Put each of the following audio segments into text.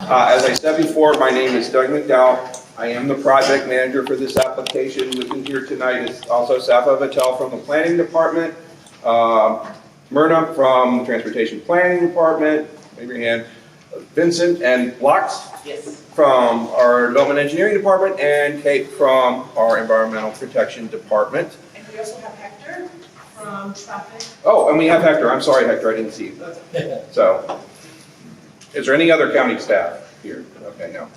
As I said before, my name is Doug McDowell. I am the project manager for this application. With me here tonight is also Safa Vattel from the Planning Department, Myrna from the Transportation Planning Department, wave your hand, Vincent and Lux from our Development Engineering Department, and Kate from our Environmental Protection Department. And we also have Hector from Traffic. Oh, and we have Hector. I'm sorry, Hector, I didn't see you. So, is there any other county staff here? Okay, no.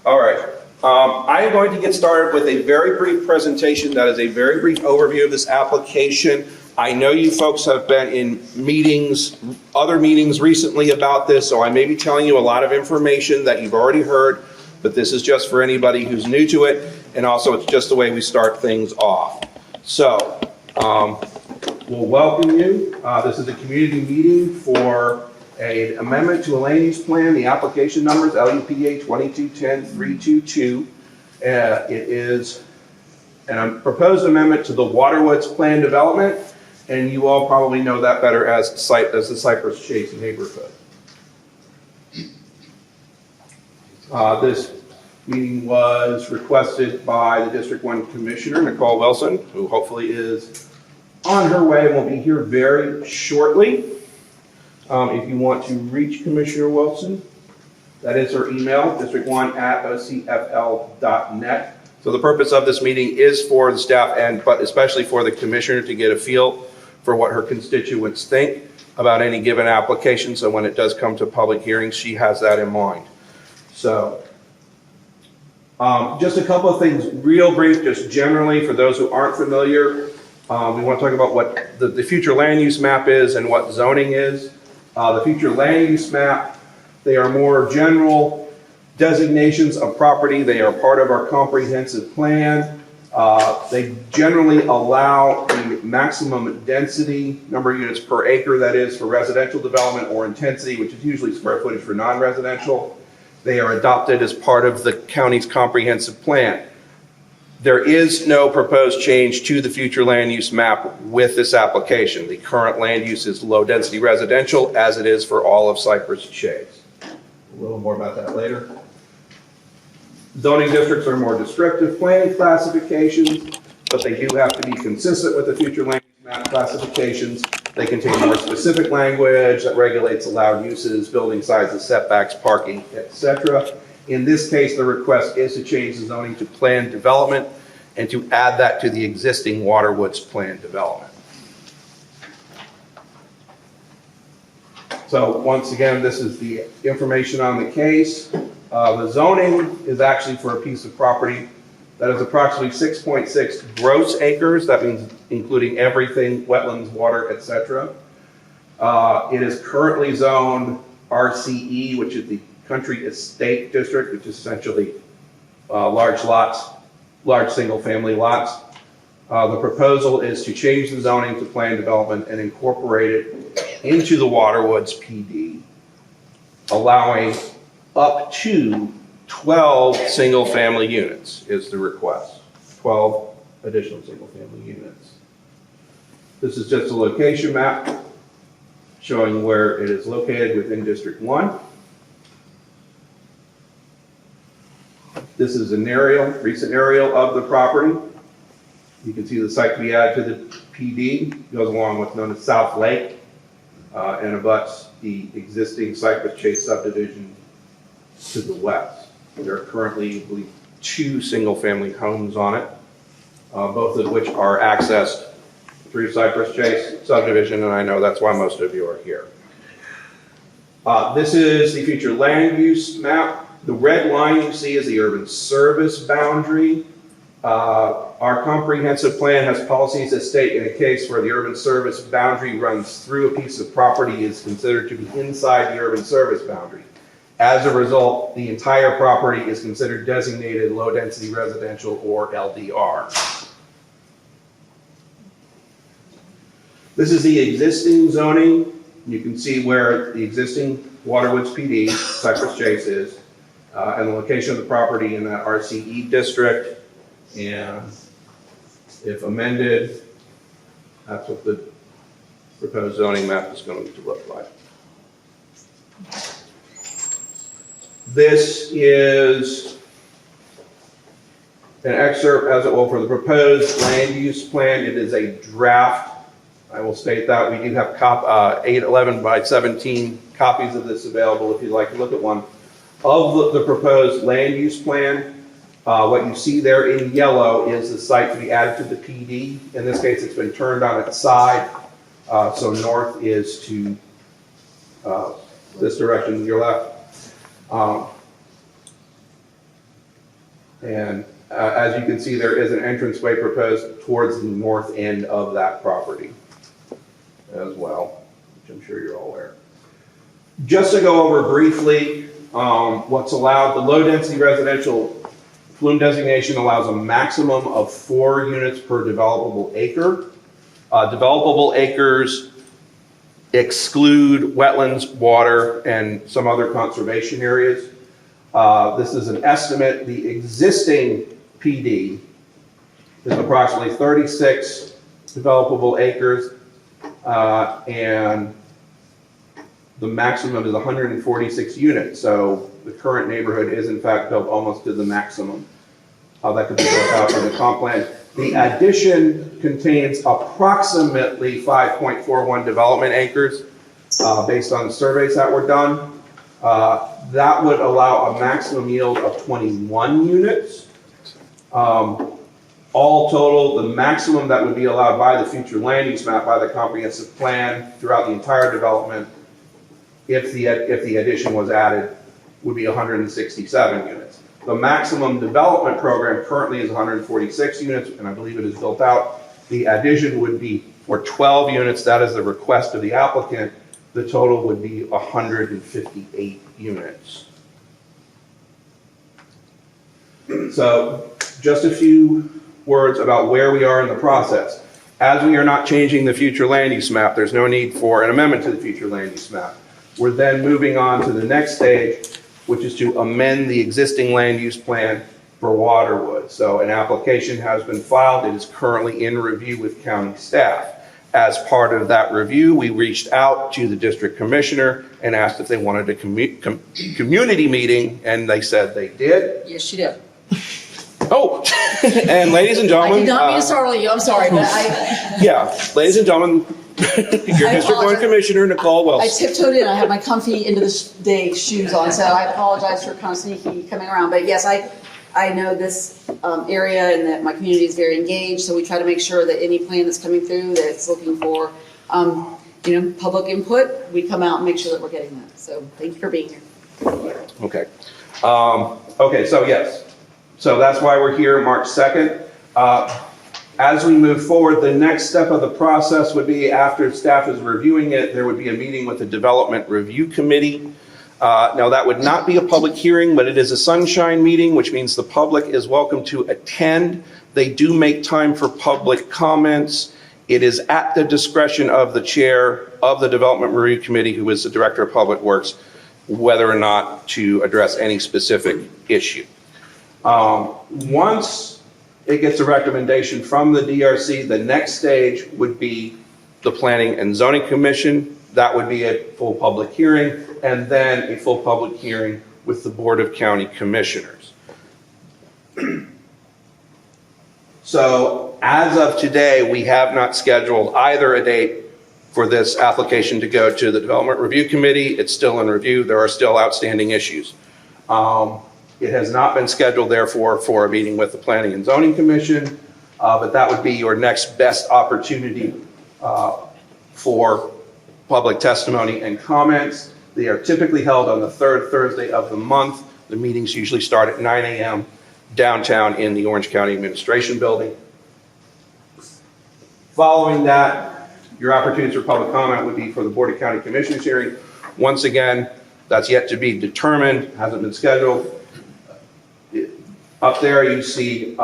All right. I am going to get started with a very brief presentation. That is a very brief overview of this application. I know you folks have been in meetings, other meetings recently about this, so I may be telling you a lot of information that you've already heard, but this is just for anybody who's new to it, and also it's just the way we start things off. So, we'll welcome you. This is a community meeting for an amendment to a land use plan. The application number is LUPA 2210-322. It is a proposed amendment to the Waterwoods plan development, and you all probably know that better as the Cypress Chase neighborhood. This meeting was requested by the District 1 Commissioner, Nicole Wilson, who hopefully is on her way and will be here very shortly. If you want to reach Commissioner Wilson, that is her email, district1@ocfl.net. So the purpose of this meeting is for the staff but especially for the Commissioner to get a feel for what her constituents think about any given application. So when it does come to public hearings, she has that in mind. So just a couple of things real brief, just generally for those who aren't familiar. We want to talk about what the future land use map is and what zoning is. The future land use map, they are more general designations of property. They are part of our comprehensive plan. They generally allow the maximum density, number of units per acre, that is for residential development, or intensity, which is usually square footage for non-residential. They are adopted as part of the county's comprehensive plan. There is no proposed change to the future land use map with this application. The current land use is low density residential, as it is for all of Cypress Chase. A little more about that later. Zoning districts are more descriptive planning classifications, but they do have to be consistent with the future land use map classifications. They contain more specific language that regulates allowed uses, building sizes, setbacks, parking, etc. In this case, the request is to change the zoning to planned development and to add that to the existing Waterwoods plan development. So once again, this is the information on the case. The zoning is actually for a piece of property that is approximately 6.6 gross acres. That means including everything, wetlands, water, etc. It is currently zoned RCE, which is the Country Estate District, which is essentially large lots, large single-family lots. The proposal is to change the zoning to planned development and incorporate it into the Waterwoods PD, allowing up to 12 single-family units is the request. 12 additional single-family units. This is just a location map showing where it is located within District 1. This is an aerial, recent aerial of the property. You can see the site to be added to the PD. It goes along with known as South Lake and abuts the existing Cypress Chase subdivision to the west. There are currently, I believe, 2 single-family homes on it, both of which are accessed through Cypress Chase subdivision, and I know that's why most of you are here. This is the future land use map. The red line you see is the urban service boundary. Our comprehensive plan has policies that state in a case where the urban service boundary runs through a piece of property is considered to be inside the urban service boundary. As a result, the entire property is considered designated low density residential, or LDR. This is the existing zoning. You can see where the existing Waterwoods PD, Cypress Chase is. And the location of the property in that RCE district, and if amended, that's what the proposed zoning map is going to look like. This is an excerpt, as it will, for the proposed land use plan. It is a draft. I will state that we do have 811 by 17 copies of this available if you'd like to look at one. Of the proposed land use plan, what you see there in yellow is the site to be added to the PD. In this case, it's been turned on its side. So north is to this direction, your left. As you can see, there is an entranceway proposed towards the north end of that property as well, which I'm sure you're all aware. Just to go over briefly what's allowed, the low-density residential FLUM designation allows a maximum of 4 units per developable acre. Developable acres exclude wetlands, water, and some other conservation areas. This is an estimate. The existing PD is approximately 36 developable acres, and the maximum is 146 units. So the current neighborhood is in fact built almost to the maximum that could be built out in the comp plan. The addition contains approximately 5.41 development acres based on the surveys that were done. That would allow a maximum yield of 21 units. All total, the maximum that would be allowed by the future land use map, by the comprehensive plan throughout the entire development, if the addition was added, would be 167 units. The maximum development program currently is 146 units, and I believe it is built out. The addition would be for 12 units. That is the request of the applicant. The total would be 158 units. So just a few words about where we are in the process. As we are not changing the future land use map, there's no need for an amendment to the future land use map. We're then moving on to the next stage, which is to amend the existing land use plan for Waterwoods. So an application has been filed. It is currently in review with county staff. As part of that review, we reached out to the district commissioner and asked if they wanted a community meeting, and they said they did. Yes, she did. Oh, and ladies and gentlemen. I did not mean to startle you, I'm sorry, but Yeah, ladies and gentlemen, your District 1 Commissioner, Nicole I Wilson. tiptoed in, I have my comfy end of the day shoes on, so I apologize for kind of sneaky coming around. But yes, I know this area and that my community is very engaged, so we try to make sure that any plan that's coming through that's looking for, public input, we come out and make sure that we're getting that. So thank you for being here. Okay. Okay, so yes. So that's why we're here March 2nd. As we move forward, the next step of the process would be after staff is reviewing it, there would be a meeting with the Development Review Committee. Now that would not be a public hearing, but it is a sunshine meeting, which means the public is welcome to attend. They do make time for public comments. It is at the discretion of the chair of the Development Review Committee, who is the Director of Public Works, whether or not to address any specific issue. Once it gets a recommendation from the DRC, the next stage would be the Planning and Zoning Commission. That would be a full public hearing, and then a full public hearing with the Board of County Commissioners. So as of today, we have not scheduled either a date for this application to go to the Development Review Committee. It's still in review. There are still outstanding issues. It has not been scheduled, therefore, for a meeting with the Planning and Zoning Commission, but that would be your next best opportunity for public testimony and comments. They are typically held on the third Thursday of the month. The meetings usually start at 9 a.m. downtown in the Orange County Administration Building. Following that, your opportunities for public comment would be for the Board of County Commissioners hearing. Once again, that's yet to be determined, hasn't been scheduled. Up there you see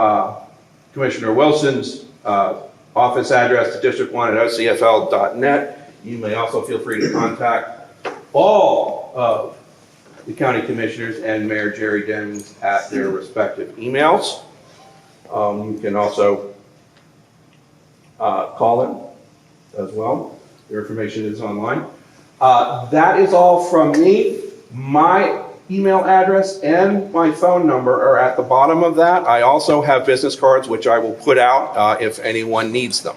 Commissioner Wilson's office address to District 1 at ocfl.net. You may also feel free to contact all of the county commissioners and Mayor Jerry Demmings at their respective emails. You can also call them as well. Their information is online. That is all from me. My email address and my phone number are at the bottom of that. I also have business cards, which I will put out if anyone needs them.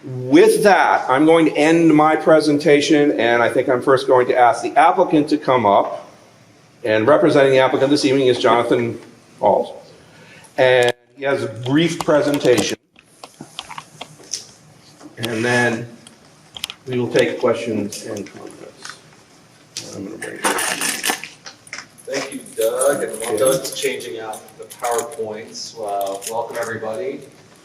With that, I'm going to end my presentation, and I think I'm first going to ask the applicant to come up. And representing the applicant this evening is Jonathan Halls. And he has a brief presentation. And then we will take questions and comments. I'm going to bring it up. Thank you, Doug, and while Doug's changing out the PowerPoints, welcome everybody.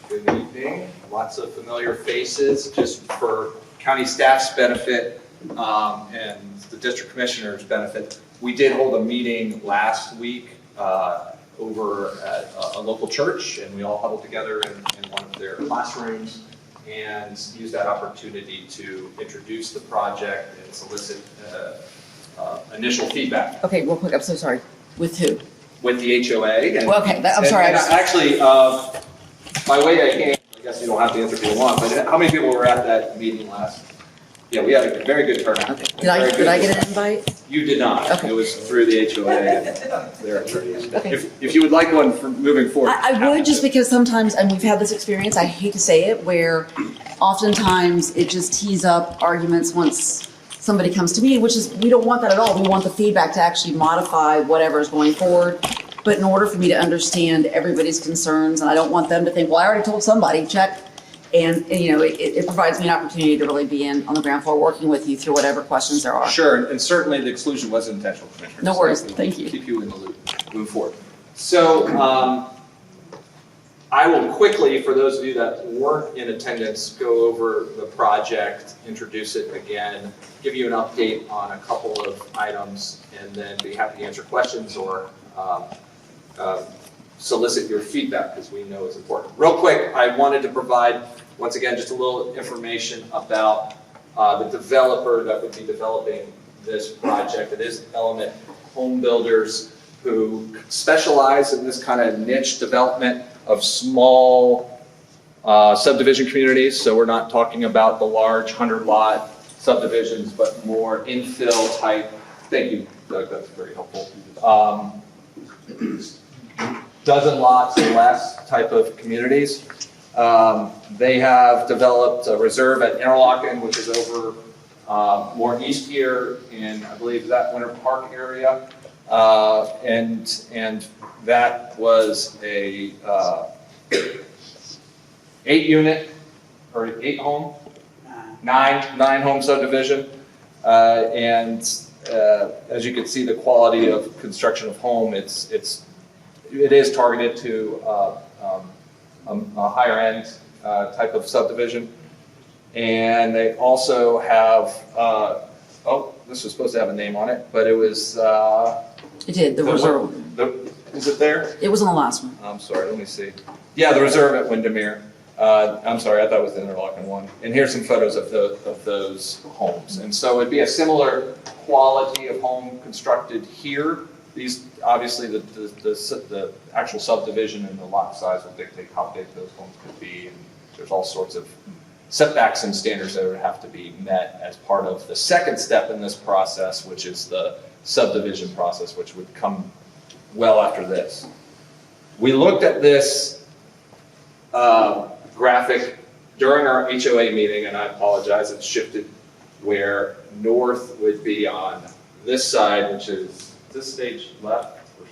Good evening. Lots of familiar faces. Just for county staff's benefit and the district commissioner's benefit, we did hold a meeting last week over at a local church, and we all huddled together in one of their classrooms and used that opportunity to introduce the project and solicit initial feedback. Okay, real quick, I'm so sorry. With who? With the HOA. And, Well, okay, I'm sorry. And actually, by way of hand, I guess you don't have to answer if you want, but how many people were at that meeting last? Yeah, we had a very good turnout. Okay. Did I get an invite? You did not. Okay. It was through the HOA and their attorneys. Okay. If you would like one for moving forward. I would, just because sometimes, and we've had this experience, I hate to say it, where oftentimes it just tees up arguments once somebody comes to me, which is, we don't want that at all. We want the feedback to actually modify whatever is going forward. But in order for me to understand everybody's concerns, and I don't want them to think, well, I already told somebody, check. And you know, it provides me an opportunity to really be on the ground floor working with you through whatever questions there are. Sure, and certainly the exclusion was intentional, Commissioner. No worries, So thank you. Keep you in the loop, move forward. So I will quickly, for those of you that weren't in attendance, go over the project, introduce it again, give you an update on a couple of items, and then be happy to answer questions or solicit your feedback, because we know it's important. Real quick, I wanted to provide, once again, just a little information about the developer that would be developing this project. It is Element Home Builders, who specialize in this kind of niche development of small subdivision communities. So we're not talking about the large 100-lot subdivisions, but more infill type. Thank you, Doug, that's very helpful. Dozen lots or less type of communities. They have developed a reserve at Interlochen, which is over more east here in, I believe, that Winter Park area. And that was a 8-unit or 8-home, nine home subdivision. And as you can see, the quality of construction of home, it is targeted to a higher end type of subdivision. And they also have, this was supposed to have a name on it, but it was. It did, the reserve. Is it there? It was on the last one. I'm sorry, let me see. Yeah, the reserve at Windermere. I'm sorry, I thought it was the Interlochen one. And here's some photos of those homes. And so it'd be a similar quality of home constructed here. These, obviously, the actual subdivision and the lot size will dictate how big those homes could be. And there's all sorts of setbacks and standards that would have to be met as part of the second step in this process, which is the subdivision process, which would come well after this. We looked at this graphic during our HOA meeting, and I apologize, it's shifted, where north would be on this side, which is this stage left or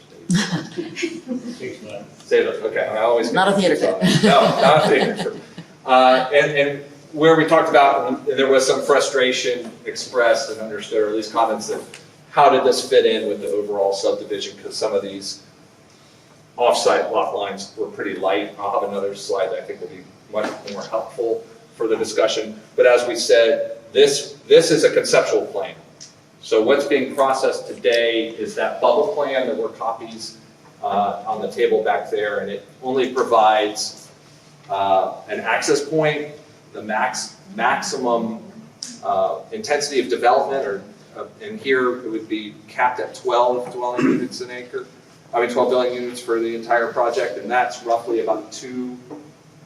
stage left? Stage left, okay. I always Not a theater kid. No, not a theater kid. And where we talked about, there was some frustration expressed and understood, or at least comments that, how did this fit in with the overall subdivision? Because some of these off-site lot lines were pretty light. I'll have another slide that I think will be much more helpful for the discussion. But as we said, this is a conceptual plan. So what's being processed today is that bubble plan. There were copies on the table back there, and it only provides an access point, the maximum intensity of development, or and here it would be capped at 12 dwelling units an acre. 12 dwelling units for the entire project, and that's roughly about 2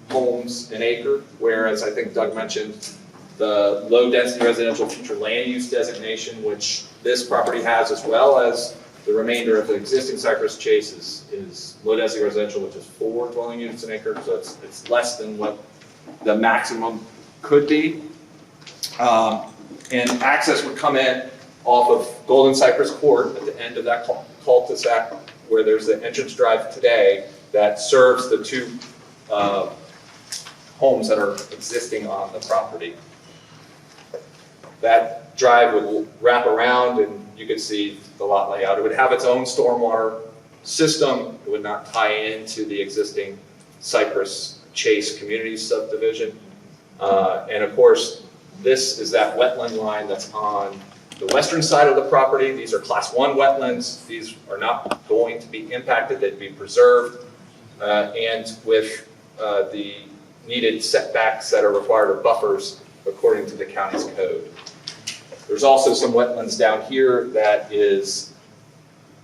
homes an acre, whereas I think Doug mentioned the low density residential future land use designation, which this property has, as well as The remainder of the existing Cypress Chase is low density residential, which is 4 dwelling units an acre, so it's less than what the maximum could be. And access would come in off of Golden Cypress Court at the end of that cul-de-sac where there's the entrance drive today that serves the 2 homes that are existing on the property. That drive would wrap around and you can see the lot layout. It would have its own stormwater system. It would not tie into the existing Cypress Chase community subdivision. And of course, this is that wetland line that's on the western side of the property. These are Class 1 wetlands. These are not going to be impacted. They'd be preserved. And with the needed setbacks that are required or buffers according to the county's code. There's also some wetlands down here that is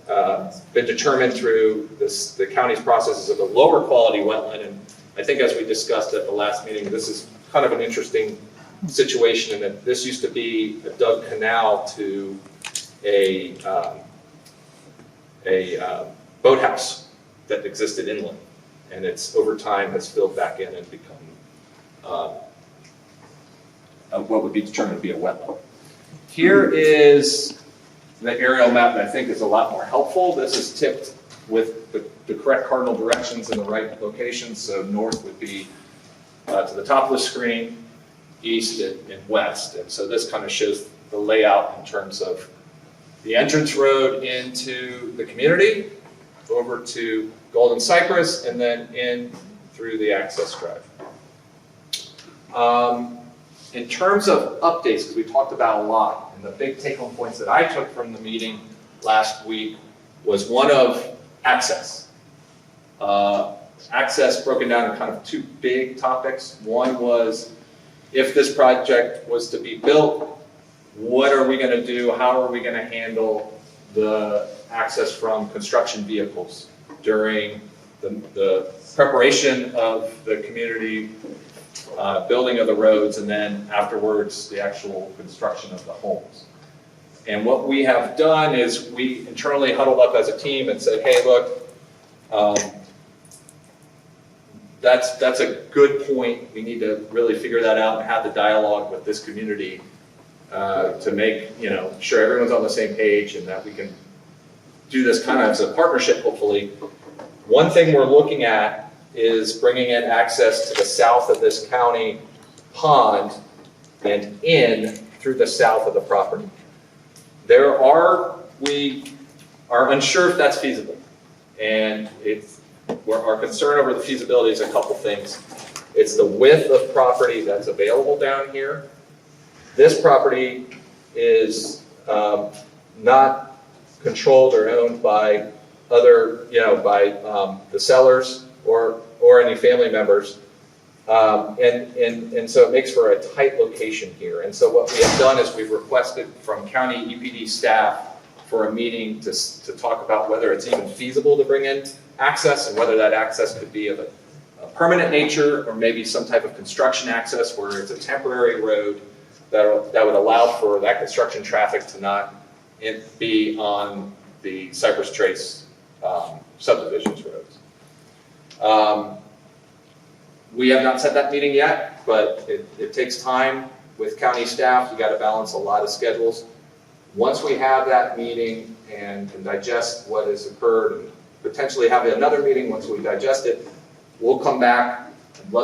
been determined through the county's processes of a lower quality wetland. And I think as we discussed at the last meeting, this is kind of an interesting situation in that this used to be a dug canal to a boathouse that existed inland. And it's over time has filled back in and become what would be determined to be a wetland. Here is the aerial map that I think is a lot more helpful. This is tipped with the correct cardinal directions in the right locations. So north would be to the top of the screen, east and west. And so this kind of shows the layout in terms of the entrance road into the community, over to Golden Cypress, and then in through the access drive. In terms of updates, because we talked about a lot, and the big take-home points that I took from the meeting last week was one of access. Access broken down in kind of 2 big topics. One was, if this project was to be built, what are we going to do? How are we going to handle the access from construction vehicles during the preparation of the community, building of the roads, and then afterwards the actual construction of the homes. And what we have done is we internally huddled up as a team and said, hey, look, that's a good point. We need to really figure that out and have the dialogue with this community to make sure everyone's on the same page and that we can do this kind of as a partnership, hopefully. One thing we're looking at is bringing in access to the south of this county pond and in through the south of the property. We are unsure if that's feasible. And our concern over the feasibility is a couple things. It's the width of property that's available down here. This property is not controlled or owned by other, by the sellers or any family members. And so it makes for a tight location here. And so what we have done is we've requested from county EPD staff for a meeting to talk about whether it's even feasible to bring in access and whether that access could be of a permanent nature or maybe some type of construction access where it's a temporary road that would allow for that construction traffic to not be on the Cypress Trace subdivisions roads. We have not set that meeting yet, but it takes time with county staff. We got to balance a lot of schedules. Once we have that meeting and can digest what has occurred and potentially have another meeting once we digest it, we'll come back and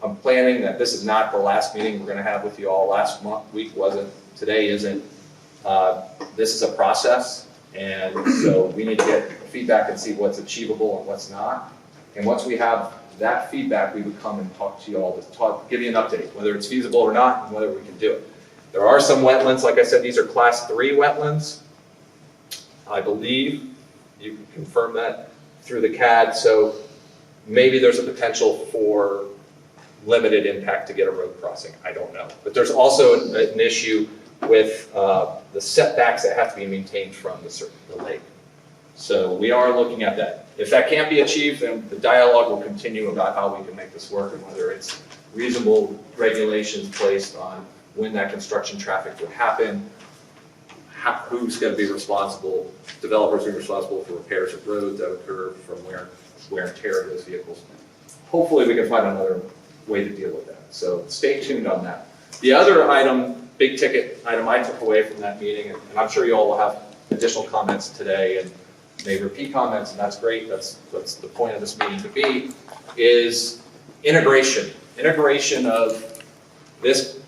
I'm planning that this is not the last meeting we're going to have with you all. Last week wasn't, today isn't. This is a process, and so we need to get feedback and see what's achievable and what's not. And once we have that feedback, we would come and talk to you all to give you an update, whether it's feasible or not, and whether we can do it. There are some wetlands, like I said, these are Class 3 wetlands. I believe you can confirm that through the CAD, so maybe there's a potential for limited impact to get a road crossing. I don't know. But there's also an issue with the setbacks that have to be maintained from the lake. So we are looking at that. If that can't be achieved, then the dialogue will continue about how we can make this work and whether it's reasonable regulations placed on when that construction traffic would happen, who's going to be responsible, developers are responsible for repairs of roads that occur from wear and tear of those vehicles. Hopefully we can find another way to deal with that. So stay tuned on that. The other item, big ticket item I took away from that meeting, and I'm sure you all will have additional comments today and may repeat comments, and that's great. That's the point of this meeting to be, is integration. Integration of this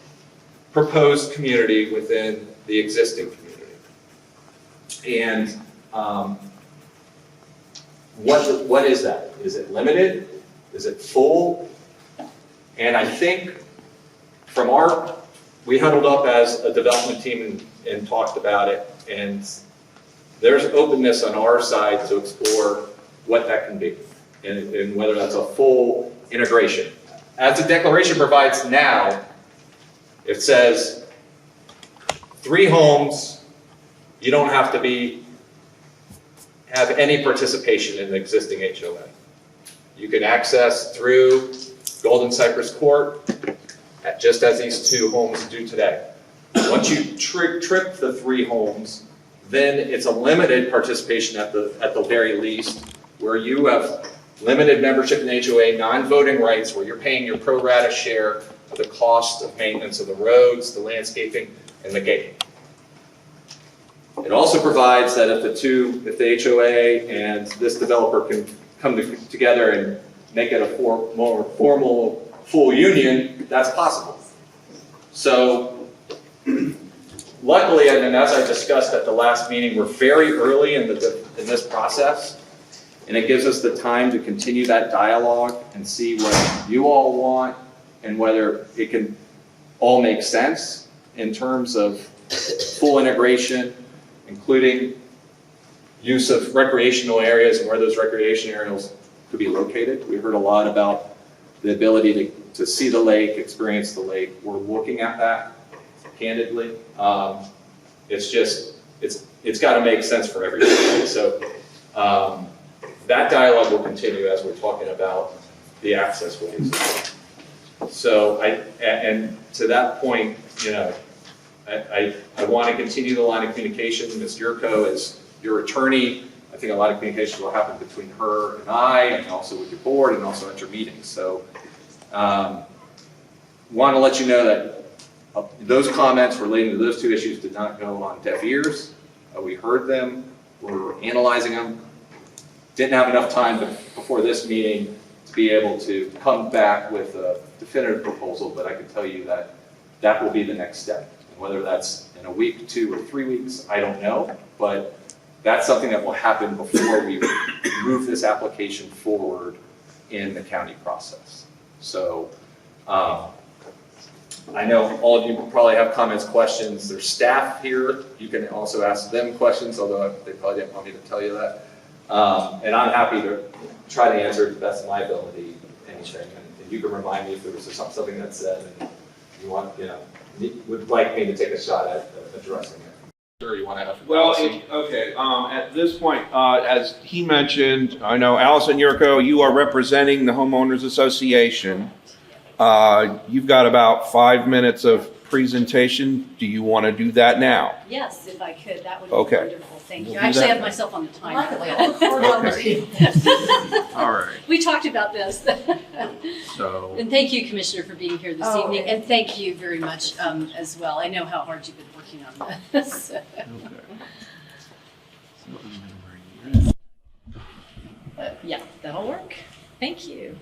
proposed community within the existing community. And what is that? Is it limited? Is it full? And I think from we huddled up as a development team and talked about it, and there's openness on our side to explore what that can be, and whether that's a full integration. As the declaration provides now, it says 3 homes, you don't have to have any participation in the existing HOA. You can access through Golden Cypress Court, just as these 2 homes do today. Once you trip the 3 homes, then it's a limited participation at the very least, where you have limited membership in HOA, non-voting rights, where you're paying your pro rata share of the cost of maintenance of the roads, the landscaping, and the gate. It also provides that if the HOA and this developer can come together and make it a more formal, full union, that's possible. So, luckily, and as I discussed at the last meeting, we're very early in this process, and it gives us the time to continue that dialogue and see what you all want and whether it can all make sense in terms of full integration, including use of recreational areas and where those recreation areas could be located. We heard a lot about the ability to see the lake, experience the lake. We're looking at that, candidly. It's got to make sense for everybody. So that dialogue will continue as we're talking about the access ways. So and to that point, I want to continue the line of communication. Ms. Yurko, as your attorney, I think a lot of communication will happen between her and I, and also with your board, and also at your meetings. So want to let you know that those comments relating to those 2 issues did not go on deaf ears. We heard them, we're analyzing them. Didn't have enough time before this meeting to be able to come back with a definitive proposal, but I can tell you that that will be the next step. And whether that's in a week, 2, or 3 weeks, I don't know, but that's something that will happen before we move this application forward in the county process. So I know all of you will probably have comments, questions. There's staff here. You can also ask them questions, although they probably didn't want me to tell you that. And I'm happy to try to answer to the best of my ability anything. And you can remind me if there was something that said and you would like me to take a shot at addressing it. Sure, you want to have. Well, okay, at this point, as he mentioned, I know Allison Yurko, you are representing the Homeowners Association. You've got about 5 minutes of presentation. Do you want to do that now? Yes, if I could, that would be Okay. wonderful. Thank you. We'll I do actually that. have myself on the I timer. like the way all the corridors. All right. We talked about this. So, And thank you, Commissioner, for being here this Oh, evening. okay. And thank you very much as well. I know how hard you've been working on this. But yeah, that'll work. Thank you.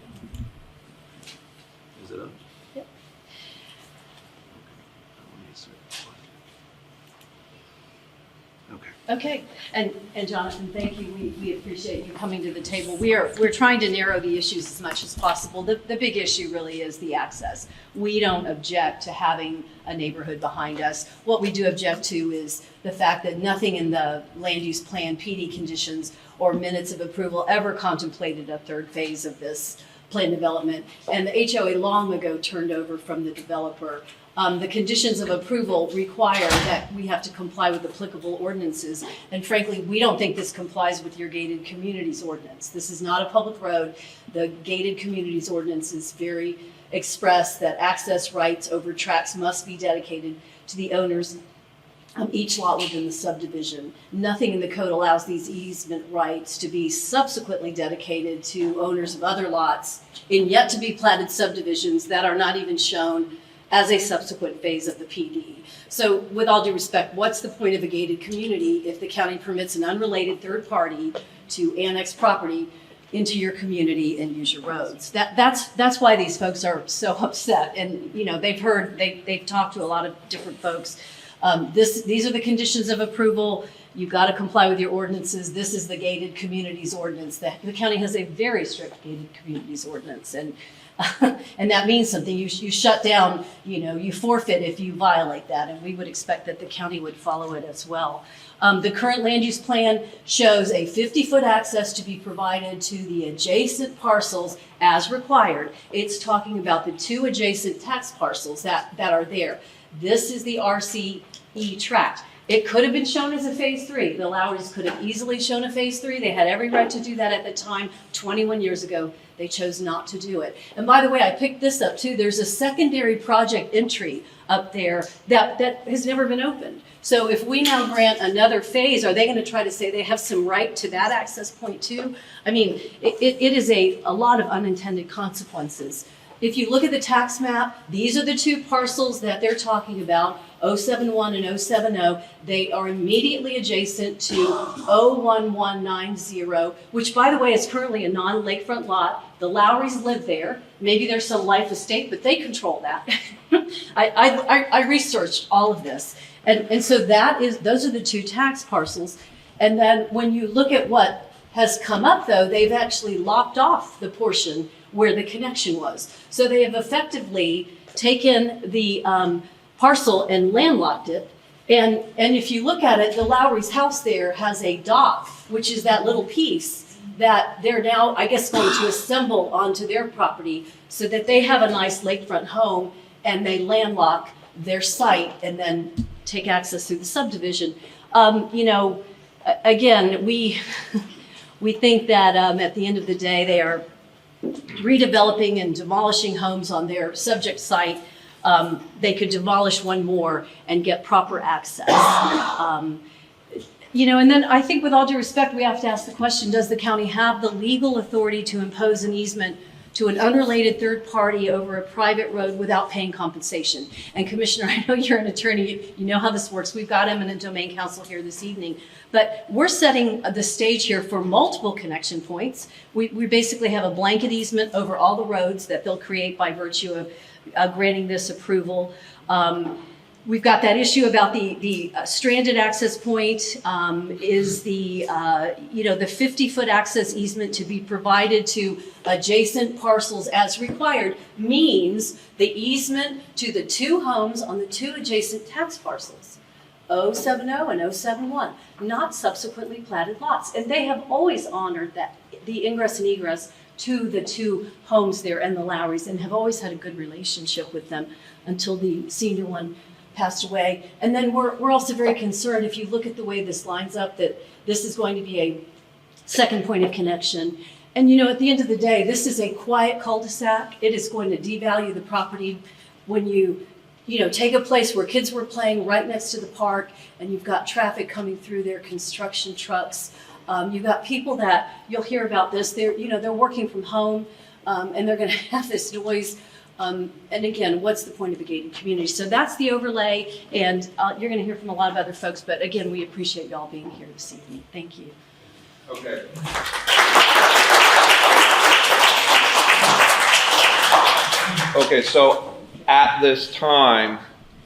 is it up? Yep. Okay. Okay, and Jonathan, thank you. We appreciate you coming to the table. We're trying to narrow the issues as much as possible. The big issue really is the access. We don't object to having a neighborhood behind us. What we do object to is the fact that nothing in the land use plan, PD conditions, or minutes of approval ever contemplated a 3rd phase of this plan development. And the HOA long ago turned over from the developer. The conditions of approval require that we have to comply with applicable ordinances. And frankly, we don't think this complies with your gated communities ordinance. This is not a public road. The gated communities ordinance is very express that access rights over tracts must be dedicated to the owners each lot within the subdivision. Nothing in the code allows these easement rights to be subsequently dedicated to owners of other lots in yet to be platted subdivisions that are not even shown as a subsequent phase of the PD. So with all due respect, what's the point of a gated community if the county permits an unrelated third party to annex property into your community and use your roads? That's why these folks are so upset. And they've talked to a lot of different folks. These are the conditions of approval. You've got to comply with your ordinances. This is the gated communities ordinance. The county has a very strict gated communities ordinance, and that means something. You shut down, you forfeit if you violate that, and we would expect that the county would follow it as well. The current land use plan shows a 50-foot access to be provided to the adjacent parcels as required. It's talking about the 2 adjacent tax parcels that are there. This is the RCE tract. It could have been shown as a phase 3. The Lowrys could have easily shown a phase 3. They had every right to do that at the time, 21 years ago. They chose not to do it. And by the way, I picked this up too. There's a secondary project entry up there that has never been opened. So if we now grant another phase, are they going to try to say they have some right to that access point too? I mean, it is a lot of unintended consequences. If you look at the tax map, these are the 2 parcels that they're talking about, 071 and 070. They are immediately adjacent to 01190, which, by the way, is currently a non-lakefront lot. The Lowrys live there. Maybe there's some life estate, but they control that. I researched all of this. And so those are the 2 tax parcels. And then when you look at what has come up, though, they've actually lopped off the portion where the connection was. So they have effectively taken the parcel and landlocked it. And if you look at it, the Lowry's house there has a dock, which is that little piece that they're now, I guess, going to assemble onto their property so that they have a nice lakefront home and they landlock their site and then take access through the subdivision. Again, we think that at the end of the day, they are redeveloping and demolishing homes on their subject site. They could demolish one more and get proper access. And then I think with all due respect, we have to ask the question, does the county have the legal authority to impose an easement to an unrelated third party over a private road without paying compensation? And Commissioner, I know you're an attorney, you know how this works. We've got eminent domain counsel here this evening, but we're setting the stage here for multiple connection points. We basically have a blanket easement over all the roads that they'll create by virtue of granting this approval. We've got that issue about the stranded access point is the 50-foot access easement to be provided to adjacent parcels as required means the easement to the 2 homes on the 2 adjacent tax parcels, 070 and 071, not subsequently platted lots. And they have always honored that the ingress and egress to the 2 homes there and the Lowrys, and have always had a good relationship with them until the senior one passed away. And then we're also very concerned, if you look at the way this lines up, that this is going to be a second point of connection. And at the end of the day, this is a quiet cul-de-sac. It is going to devalue the property when you take a place where kids were playing right next to the park and you've got traffic coming through there, construction trucks. You've got people that, you'll hear about this, they're working from home and they're going to have this noise. And again, what's the point of a gated community? So that's the overlay, and you're going to hear from a lot of other folks, but again, we appreciate y'all being here this evening. Thank you. Okay. Okay, so at this time,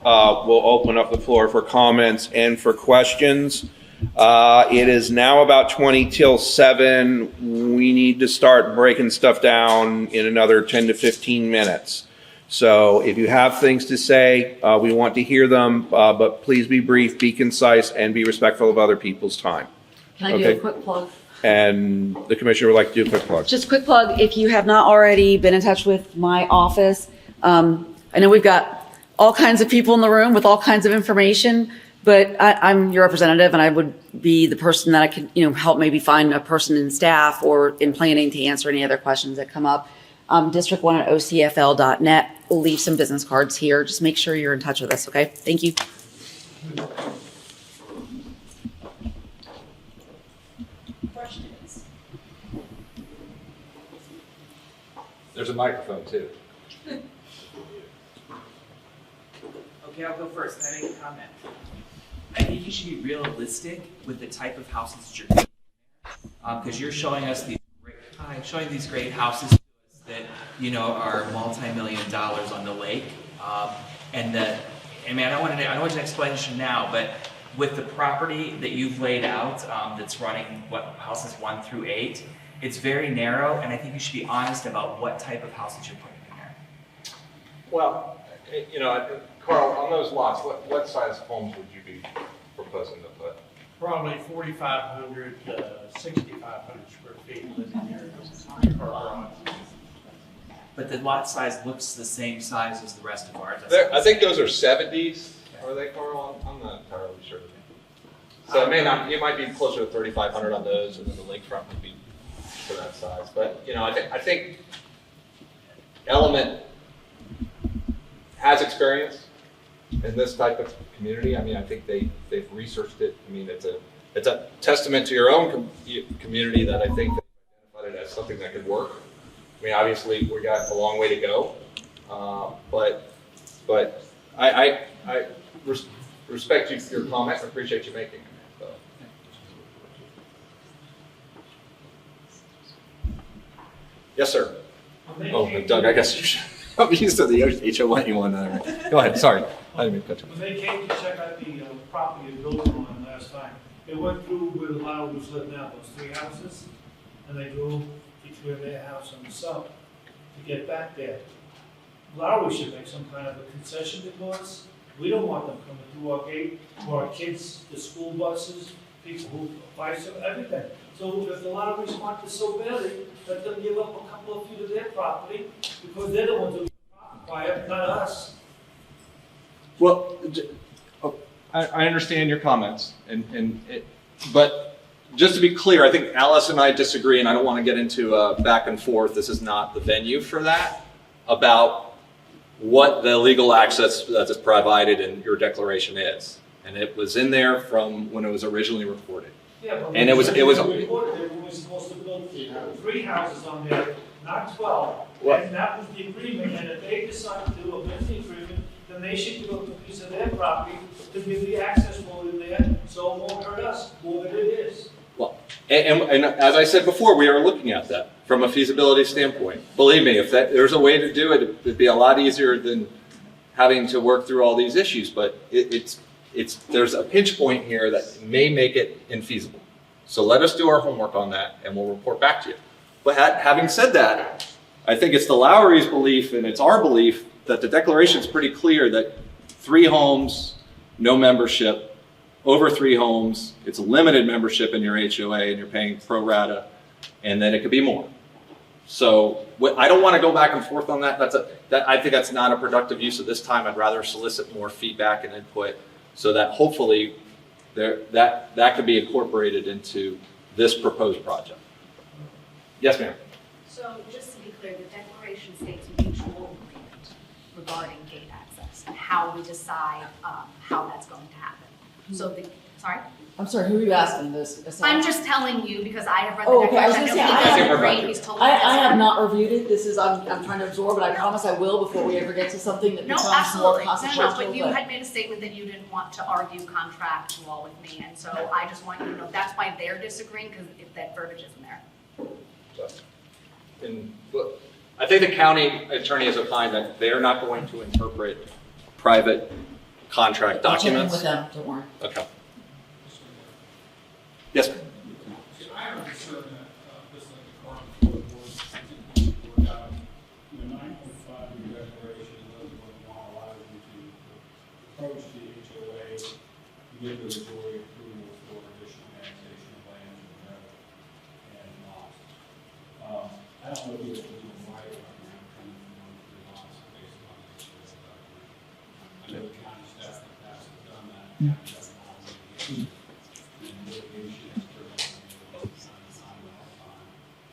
we'll open up the floor for comments and for questions. It is now about 20 till 7. We need to start breaking stuff down in another 10 to 15 minutes. So if you have things to say, we want to hear them, but please be brief, be concise, and be respectful of other people's time. Can I do a quick plug? And the commissioner would like to do a quick plug. Just a quick plug, if you have not already been in touch with my office, I know we've got all kinds of people in the room with all kinds of information, but I'm your representative, and I would be the person that I could, help maybe find a person in staff or in planning to answer any other questions that come up. District 1 at ocfl.net. We'll leave some business cards here. Just make sure you're in touch with us, okay? Thank you. There's a microphone too. Okay, I'll go first. Can I make a comment? I think you should be realistic with the type of houses that you're getting, because you're showing us these great houses to us that are multi-million dollars on the lake, and that. I mean, I don't want an explanation now, but with the property that you've laid out, that's running houses 1 through 8, it's very narrow, and I think you should be honest about what type of houses you're putting in there. Well, Carl, on those lots, what size homes would you be proposing to put? Probably 4,500 to 6,500 square feet living areas per garage. But the lot size looks the same size as the rest of ours. I think those are 70s. Are they, Carl? I'm not entirely sure. So it might be closer to 3,500 on those, and then the lakefront would be for that size. But I think Element has experience in this type of community. I mean, I think they've researched it. I mean, it's a testament to your own community that I think they identified it as something that could work. I mean, obviously, we got a long way to go, but I respect your comment and appreciate you making it. So. Yes, sir. Oh, Doug, I guess you should. I'm used to the HOA one. Go ahead. Sorry, I didn't mean to cut you. When they came to check out the property you're building on last time, they went through where the Waterwoods live now, those 3 houses, and they drove between their house and the sub to get back there. Waterwoods should make some kind of a concession to us. We don't want them coming through our gate for our kids, the school buses, people who buy some, everything. So if the Waterwoods want this so badly, let them give up a couple of feet of their property because they're the ones who buy it, not us. Well, I understand your comments, but just to be clear, I think Alice and I disagree, and I don't want to get into a back and forth. This is not the venue for that, about what the legal access that is provided in your declaration is. And it was in there from when it was originally recorded. Yeah, but And it was reported that we were supposed to build 3 houses on there, not 12. What? And that was the agreement, and if they decide to do a business agreement, then they should give up a piece of their property to give the access road in there, so it won't hurt us more than it is. Well, and as I said before, we are looking at that from a feasibility standpoint. Believe me, if there's a way to do it, it'd be a lot easier than having to work through all these issues. But there's a pinch point here that may make it infeasible. So let us do our homework on that, and we'll report back to you. But having said that, I think it's the Lowry's belief, and it's our belief, that the declaration is pretty clear that 3 homes, no membership. Over 3 homes, it's a limited membership in your HOA, and you're paying pro rata, and then it could be more. So I don't want to go back and forth on that. I think that's not a productive use of this time. I'd rather solicit more feedback and input so that hopefully that could be incorporated into this proposed project. Yes, ma'am. So just to be clear, the declaration states mutual agreement regarding gate access and how we decide how that's going to happen. So sorry? I'm sorry, who are you asking this? I'm just telling you because I have read the Oh, okay, I was declaration. gonna say, I know he I doesn't agree, he's totally. I have not reviewed it. This is, I'm trying to absorb it. I promise I will before we ever get to something that No, becomes more absolutely. consequential. But you had made a statement that you didn't want to argue contract law with me, and so I just want you to know that's why they're disagreeing, because if that verbiage isn't there. I think the county attorney has opined that they're not going to interpret private contract I'll check in documents. with them, don't worry. Okay. Yes, ma'am. I have a concern that, just like the current board work out, the 9.5 in the declaration doesn't allow you to approach the HOA to give the majority approval for additional annexation of land and lots. I don't know if you have a legal right around coming from 1 to 3 lots based on this document. I know the county staff in the past have done that. County doesn't always do it. And litigation has turned out to be time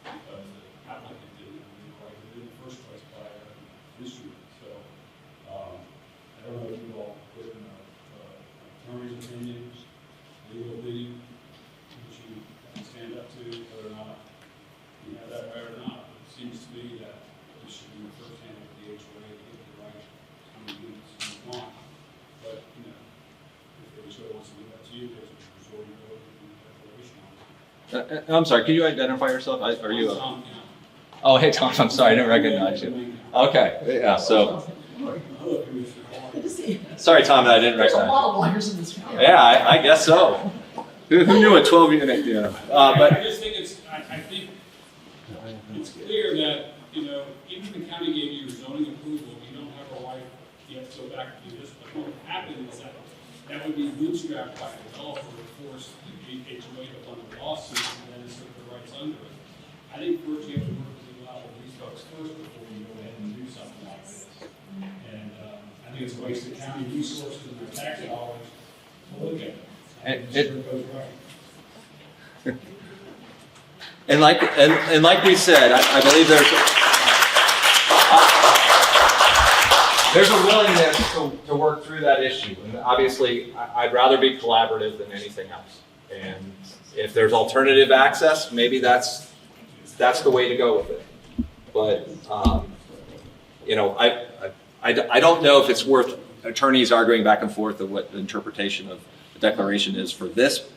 because the applicant didn't quite do it in the first place by issue. So I don't know if you all put in attorney's opinions, legal opinion, which you stand up to, whether or not you have that right or not. It seems to me that we should I'm sorry, can you identify yourself? Are you? Tom, Oh, hey, Tom, I'm sorry, I didn't recognize you. Okay, yeah, so, hello, Commissioner Hall. sorry, Tom, that I didn't recognize you. of lawyers in this room. Yeah, I guess so. Who knew a 12-unit, but, I just think I think it's clear that, even the county gave you your zoning approval, you don't have a right yet to go back to do this. But what would happen is that would be bootstrapped by a developer to force the HOA to fund a lawsuit and then assert their rights under it. I think first you have to work with a lot of these folks first before you go ahead and do something like this. And I think it's a waste of county resources and their tax dollars to look at it. And Sure it goes right. and like we said, I believe there's a willingness to work through that issue. And obviously, I'd rather be collaborative than anything else. And if there's alternative access, maybe that's the way to go with it. But, I don't know if it's worth attorneys arguing back and forth of what the interpretation of the declaration is for this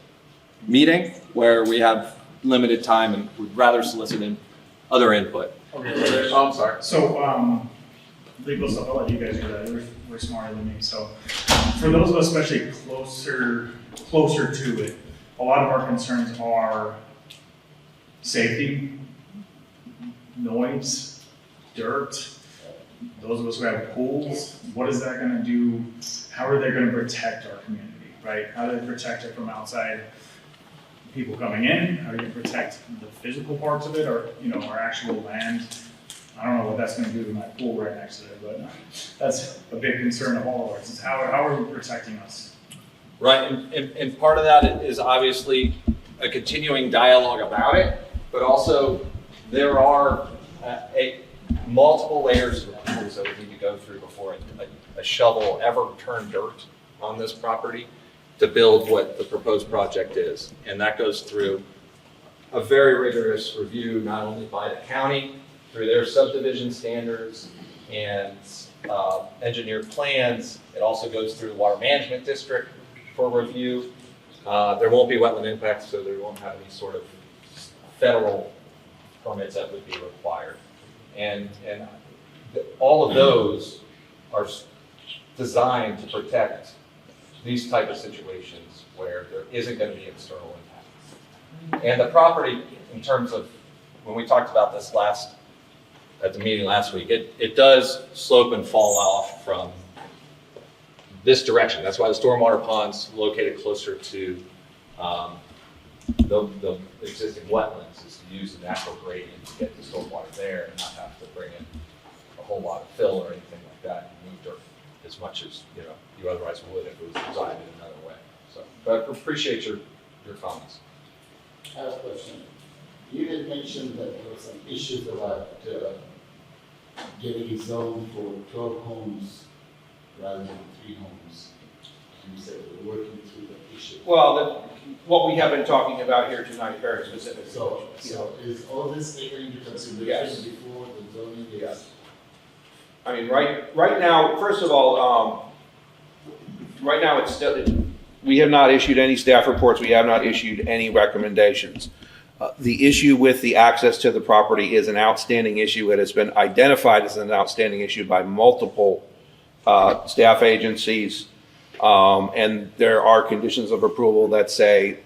meeting, where we have limited time and would rather solicit other input. Okay, Oh, I'm sorry. so, legal stuff, I'll let you guys do that, we're smarter than me, so. For those of us especially closer to it, a lot of our concerns are safety, noise, dirt. Those of us who have pools, what is that gonna do? How are they gonna protect our community, right? How do they protect it from outside people coming in? How do you protect the physical parts of it, or, our actual land? I don't know what that's gonna do to my pool right next to it, but that's a big concern of all of ours, is how are we protecting us? Right, and part of that is obviously a continuing dialogue about it, but also there are multiple layers of approvals that we need to go through before a shovel will ever turn dirt on this property to build what the proposed project is. And that goes through a very rigorous review, not only by the county, through their subdivision standards and engineered plans. It also goes through the Water Management District for review. There won't be wetland impacts, so there won't have any sort of federal permits that would be required. And all of those are designed to protect these type of situations where there isn't going to be external impacts. And the property, in terms of, when we talked about this at the meeting last week, it does slope and fall off from this direction. That's why the stormwater pond's located closer to the existing wetlands, is to use the natural gradient to get the stormwater there and not have to bring in a whole lot of fill or anything like that and move dirt as much as you otherwise would if it was designed in another way. So, but I appreciate your comments. I have a question. You had mentioned that there were some issues about getting a zone for 12 homes rather than 3 homes. And you said we're working through the issue. Well, what we have been talking about here tonight very specifically. So is all this taken into consideration Yes. before the zoning is? Yes. I mean, right now, first of all, right now it's still, we have not issued any staff reports. We have not issued any recommendations. The issue with the access to the property is an outstanding issue. It has been identified as an outstanding issue by multiple staff agencies. And there are conditions of approval that say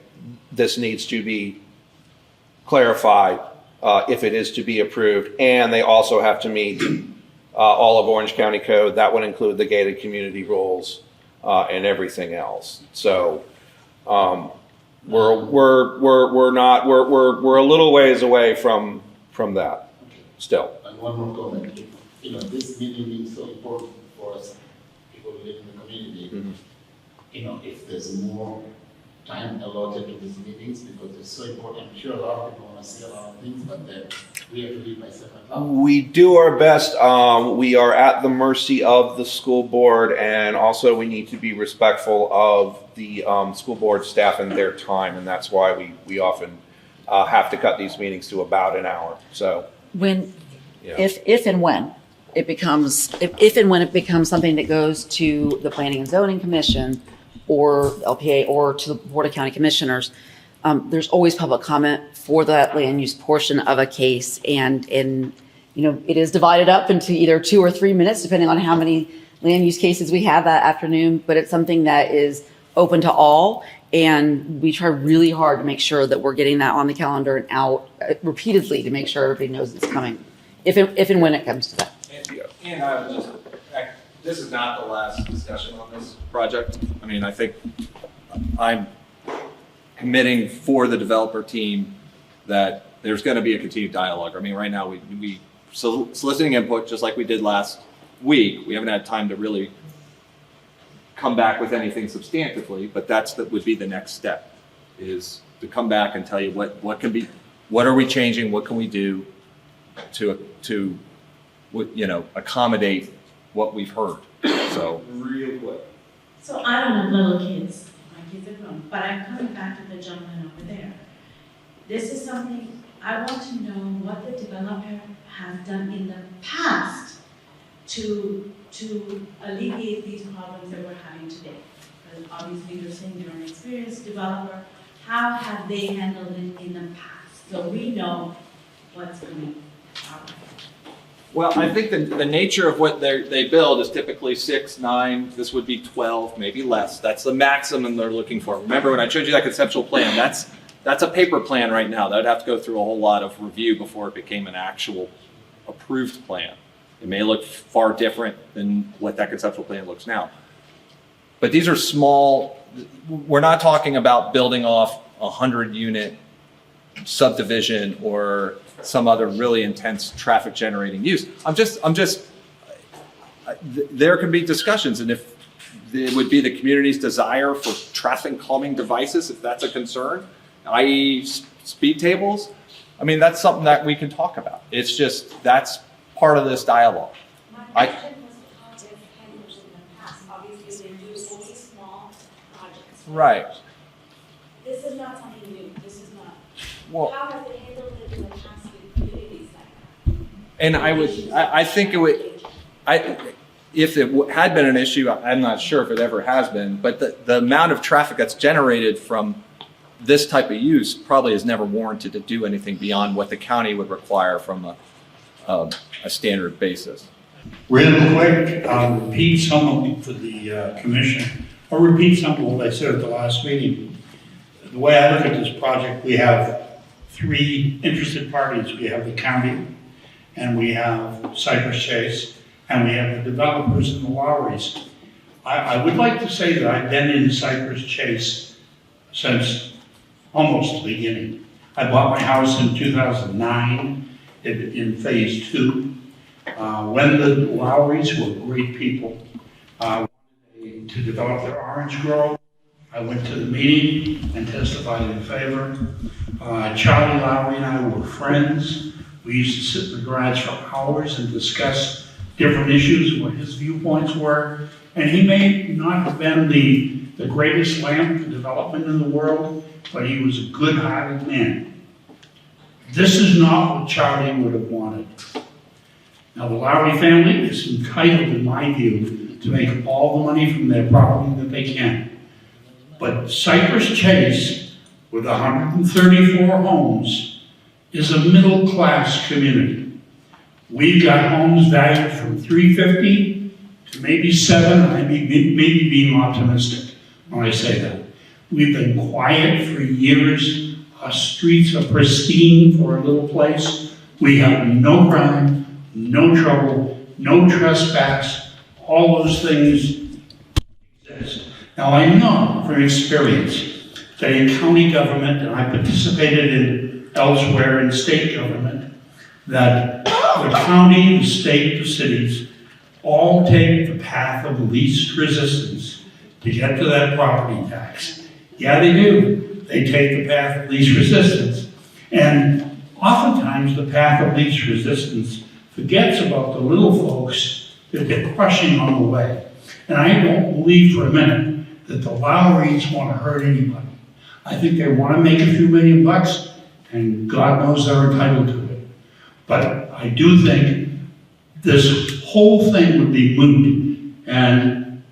this needs to be clarified if it is to be approved. And they also have to meet all of Orange County Code. That would include the gated community rules and everything else. So we're a little ways away from that still. And one more comment. This meeting is so important for us, people who live in the community. Mm-hmm. If there's more time allotted to these meetings, because it's so important. I'm sure a lot of people want to see a lot of things, but then we have to leave by 7 o'clock. We do our best. We are at the mercy of the school board, and also we need to be respectful of the school board staff and their time, and that's why we often have to cut these meetings to about an hour. So If and when it becomes something that goes to the Planning and Zoning Commission or LPA or to the Board of County Commissioners, there's always public comment for that land use portion of a case. And it is divided up into either 2 or 3 minutes, depending on how many land use cases we have that afternoon. But it's something that is open to all. And we try really hard to make sure that we're getting that on the calendar and out repeatedly to make sure everybody knows it's coming, if and when it comes to that. And I would just, this is not the last discussion on this project. I mean, I think I'm committing for the developer team that there's going to be a continued dialogue. I mean, right now we soliciting input just like we did last week. We haven't had time to really come back with anything substantively, but would be the next step, is to come back and tell you what are we changing, what can we do to accommodate what we've heard. So real quick. So I don't have little kids, my kids are grown, but I'm coming back to the gentleman over there. This is something, I want to know what the developer has done in the past to alleviate these problems that we're having today. Because obviously you're saying you're an experienced developer, how have they handled it in the past? So we know what's coming our way. Well, I think the nature of what they build is typically 6, 9, this would be 12, maybe less. That's the maximum they're looking for. Remember when I showed you that conceptual plan, that's a paper plan right now. That would have to go through a whole lot of review before it became an actual approved plan. It may look far different than what that conceptual plan looks now. But these are small, we're not talking about building off a 100-unit subdivision or some other really intense traffic generating use. There can be discussions, and if it would be the community's desire for traffic calming devices, if that's a concern, i.e. speed tables, I mean, that's something that we can talk about. It's just, that's part of this dialogue. My question was how they've handled it in the past. Obviously, they do only small projects. Right. This is not something new. This is not. Well, How have they handled it in the past with communities like that? and I think it would, if it had been an issue, I'm not sure if it ever has been, but the amount of traffic that's generated from this type of use probably is never warranted to do anything beyond what the county would require from a standard basis. Real quick, I'll repeat some for the commission. I'll repeat some of what I said at the last meeting. The way I look at this project, we have 3 interested parties. We have the county, and we have Cypress Chase, and we have the developers and the Lowrys. I would like to say that I've been in Cypress Chase since almost the beginning. I bought my house in 2009 in phase 2. When the Lowrys, who are great people, to develop their orange grove, I went to the meeting and testified in favor. Charlie Lowry and I were friends. We used to sit in the garage for hours and discuss different issues, what his viewpoints were. And he may not have been the greatest land for development in the world, but he was a good-hearted man. This is not what Charlie would have wanted. Now, the Lowry family is entitled, in my view, to make all the money from their property that they can. But Cypress Chase, with 134 homes, is a middle-class community. We've got homes valued from $350 to maybe $7. I may be being optimistic when I say that. We've been quiet for years. Our streets are pristine for a little place. We have no crime, no trouble, no trespass. All those things exist. Now, I know from experience that in county government, and I participated in elsewhere in state government, that the county, the state, the cities all take the path of least resistance to get to that property tax. Yeah, they do. They take the path of least resistance. And oftentimes the path of least resistance forgets about the little folks that they're crushing on the way. And I don't believe for a minute that the Lowrys want to hurt anybody. I think they want to make a few $1 million, and God knows they're entitled to it. But I do think this whole thing would be moot, and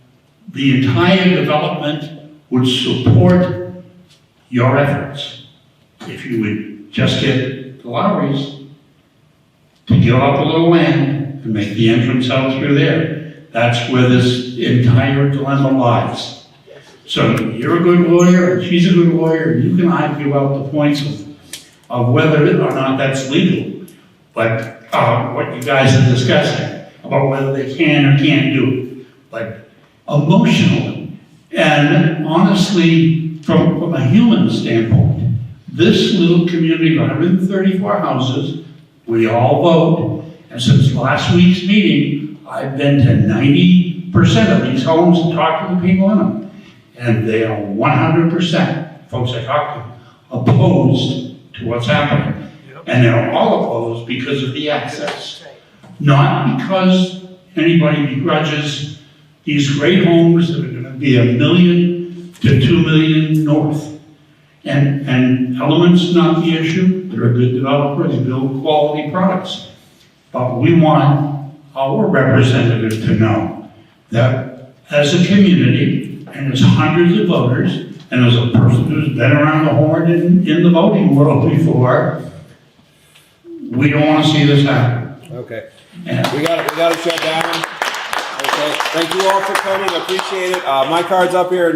the entire development would support your efforts. if you would just get the Lowrys to give up a little land and make the entrance out through there, that's where this entire dilemma lies. So you're a good lawyer, and she's a good lawyer, and you can argue out the points of whether or not that's legal. But what you guys are discussing about whether they can or can't do it. But emotionally and honestly, from a human standpoint, this little community of 134 houses, we all vote, and since last week's meeting, I've been to 90% of these homes and talked to the people in them. And they are 100%, folks I talked to, opposed to what's happening. And they're all opposed because of the access. Not because anybody begrudges these great homes that are gonna be $1 million to $2 million north. And Element's not the issue. They're a good developer, they build quality products. But we want our representative to know that as a community, and as hundreds of voters, and as a person who's been around the horn in the voting world before, we don't want to see this happen. Okay. And We got to shut down. Okay. Thank you all for coming. I appreciate it. My card's up here.